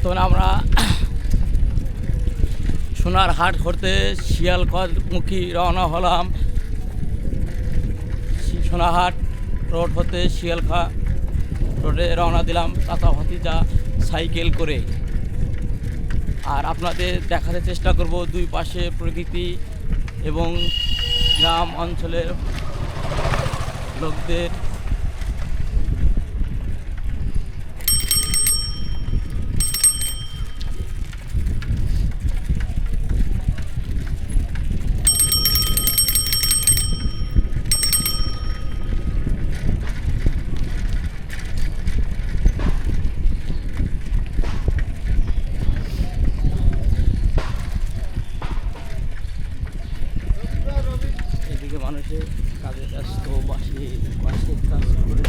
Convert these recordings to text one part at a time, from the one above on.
বর্তমানে আমরা সোনারহাট হতে শিয়ালকোটমুখী রওনা হলাম। সোনারহাট রোড হতে শিয়ালখা রোডে রওনা দিলাম চাচা ভাতিজা সাইকেল করে। আর আপনাদের দেখাতে চেষ্টা করব দুই পাশে প্রকৃতি এবং গ্রাম অঞ্চলের লোকদের। এদিকে মানুষের কাজে ব্যস্ত, বাসের কাজ করে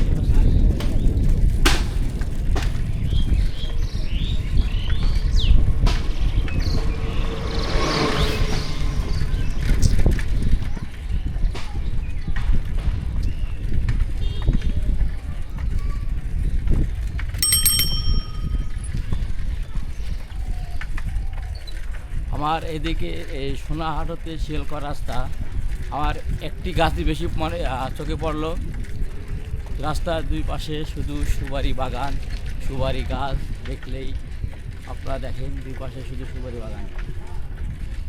আমার এদিকে এই সোনারহাট হতে শিয়ালকোট রাস্তা আমার একটি গাছই বেশি মানে চোখে পড়লো। রাস্তার দুই পাশে শুধু সুপারি বাগান, সুপারি গাছ দেখলেই আপনারা দেখেন দুই পাশে শুধু সুপারি বাগান।